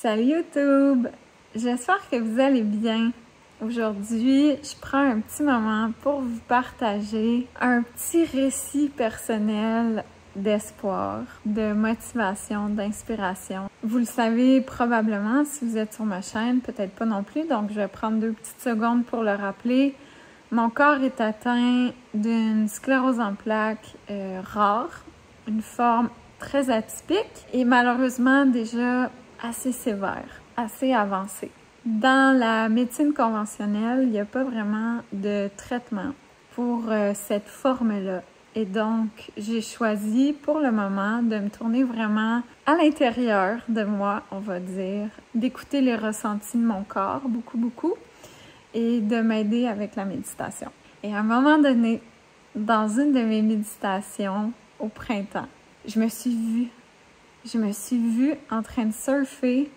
Salut YouTube! J'espère que vous allez bien. Aujourd'hui, je prends un petit moment pour vous partager un petit récit personnel d'espoir, de motivation, d'inspiration. Vous le savez probablement si vous êtes sur ma chaîne, peut-être pas non plus, donc je vais prendre 2 petites secondes pour le rappeler. Mon corps est atteint d'une sclérose en plaques rare, une forme très atypique et malheureusement déjà assez sévère, assez avancée. Dans la médecine conventionnelle, il n'y a pas vraiment de traitement pour cette forme-là. Et donc, j'ai choisi pour le moment de me tourner vraiment à l'intérieur de moi, on va dire, d'écouter les ressentis de mon corps, beaucoup, et de m'aider avec la méditation. Et à un moment donné, dans une de mes méditations au printemps, je me suis vue en train de surfer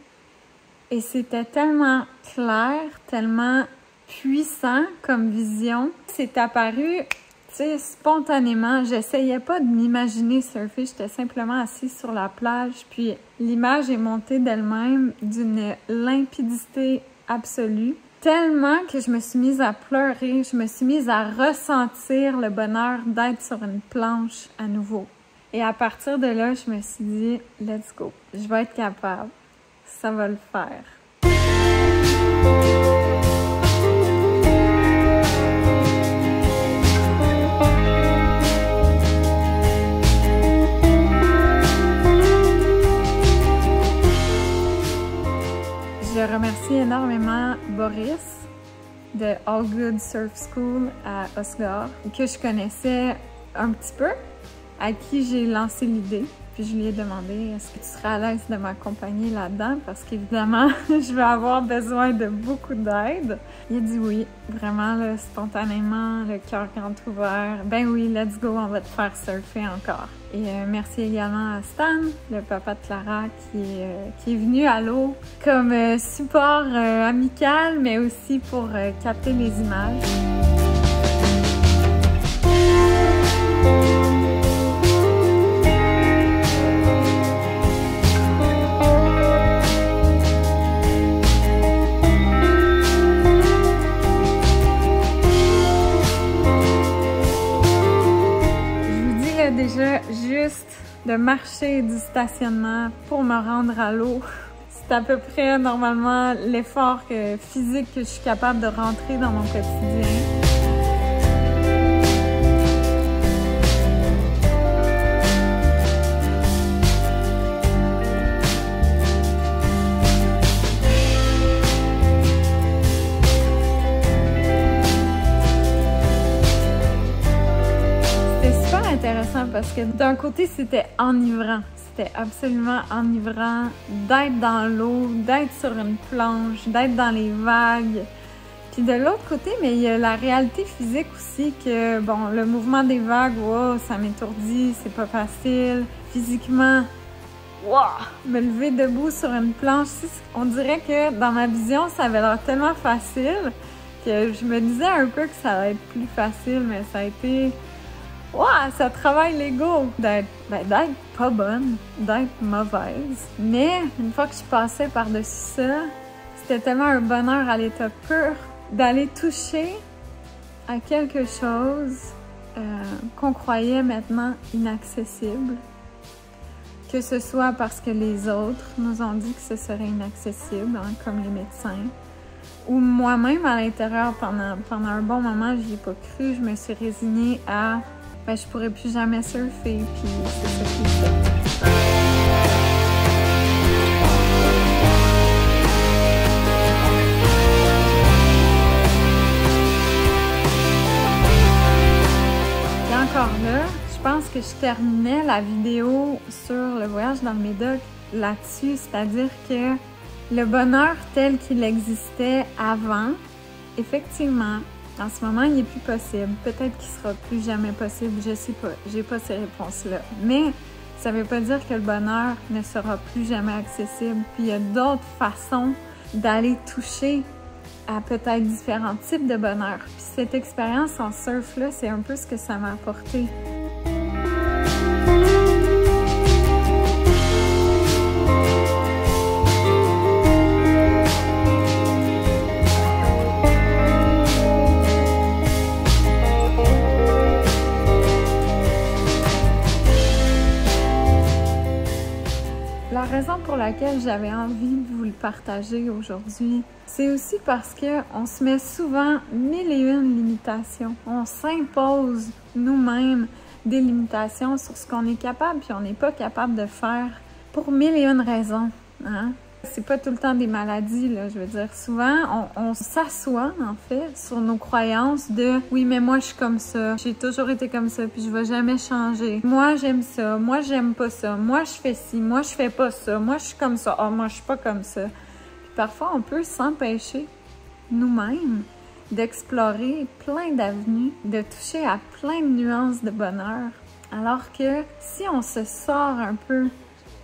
et c'était tellement clair, tellement puissant comme vision. C'est apparu, tu sais, spontanément. J'essayais pas de m'imaginer surfer, j'étais simplement assise sur la plage, puis l'image est montée d'elle-même d'une limpidité absolue. Tellement que je me suis mise à pleurer, je me suis mise à ressentir le bonheur d'être sur une planche à nouveau. Et à partir de là, je me suis dit, let's go, je vais être capable, ça va le faire. Je remercie énormément Boris de All Good Surf School à Osgore, que je connaissais un petit peu, à qui j'ai lancé l'idée. Puis je lui ai demandé, est-ce que tu serais à l'aise de m'accompagner là-dedans? Parce qu'évidemment, je vais avoir besoin de beaucoup d'aide. Il a dit oui, vraiment, là, spontanément, le cœur grand ouvert. Ben oui, let's go, on va te faire surfer encore. Et merci également à Stan, le papa de Clara, qui est venu à l'eau comme support amical, mais aussi pour capter les images. Déjà, juste de marcher du stationnement pour me rendre à l'eau, c'est à peu près normalement l'effort physique que je suis capable de rentrer dans mon quotidien. Intéressant parce que d'un côté c'était enivrant, c'était absolument enivrant d'être dans l'eau, d'être sur une planche, d'être dans les vagues. Puis de l'autre côté, mais il y a la réalité physique aussi que bon, le mouvement des vagues, wow, ça m'étourdit, c'est pas facile. Physiquement, wow, me lever debout sur une planche, on dirait que dans ma vision, ça avait l'air tellement facile que je me disais un peu que ça allait être plus facile, mais ça a été wow, ça travaille l'ego d'être pas bonne, d'être mauvaise. Mais une fois que je passais par-dessus ça, c'était tellement un bonheur à l'état pur d'aller toucher à quelque chose qu'on croyait maintenant inaccessible. Que ce soit parce que les autres nous ont dit que ce serait inaccessible, hein, comme les médecins. Ou moi-même à l'intérieur, pendant un bon moment, j'y ai pas cru. Je me suis résignée à ben, je pourrais plus jamais surfer, puis c'est ça qui est fait. Et encore là, je pense que je terminais la vidéo sur le voyage dans le Médoc là-dessus, c'est-à-dire que le bonheur tel qu'il existait avant, effectivement, en ce moment, il n'est plus possible. Peut-être qu'il sera plus jamais possible, je sais pas. J'ai pas ces réponses-là. Mais ça veut pas dire que le bonheur ne sera plus jamais accessible. Puis il y a d'autres façons d'aller toucher à peut-être différents types de bonheur. Puis cette expérience en surf-là, c'est un peu ce que ça m'a apporté. lequel j'avais envie de vous le partager aujourd'hui, c'est aussi parce que on se met souvent 1001 limitations. On s'impose nous-mêmes des limitations sur ce qu'on est capable puis on n'est pas capable de faire pour 1001 raisons. Hein? C'est pas tout le temps des maladies, là, je veux dire. Souvent, on s'assoit, en fait, sur nos croyances de « Oui, mais moi, je suis comme ça. J'ai toujours été comme ça, puis je vais jamais changer. Moi, j'aime ça. Moi, j'aime pas ça. Moi, je fais ci. Moi, je fais pas ça. Moi, je suis comme ça. Ah, moi, je suis pas comme ça. » Puis parfois, on peut s'empêcher, nous-mêmes, d'explorer plein d'avenues, de toucher à plein de nuances de bonheur. Alors que si on se sort un peu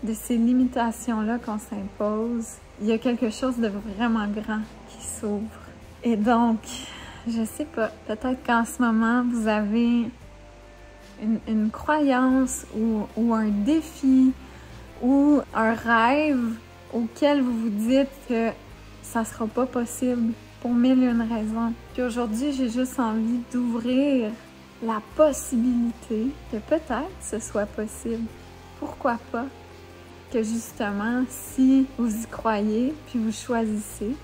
de ces limitations-là qu'on s'impose, il y a quelque chose de vraiment grand qui s'ouvre. Et donc, je sais pas, peut-être qu'en ce moment, vous avez une croyance ou un défi ou un rêve auquel vous vous dites que ça sera pas possible pour 1001 raisons. Puis aujourd'hui, j'ai juste envie d'ouvrir la possibilité que peut-être ce soit possible. Pourquoi pas? Que justement, si vous y croyez, puis vous choisissez,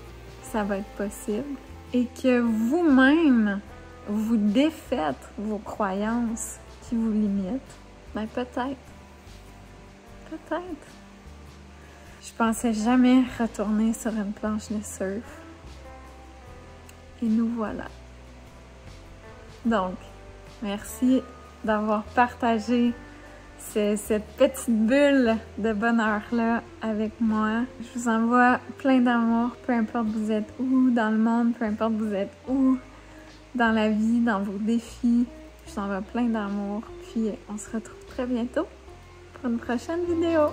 ça va être possible. Et que vous-même, vous défaites vos croyances qui vous limitent, ben peut-être. Peut-être. Je pensais jamais retourner sur une planche de surf. Et nous voilà. Donc, merci d'avoir partagé cette petite bulle de bonheur-là avec moi. Je vous envoie plein d'amour, peu importe vous êtes où dans le monde, peu importe vous êtes où dans la vie, dans vos défis. Je vous envoie plein d'amour. Puis on se retrouve très bientôt pour une prochaine vidéo.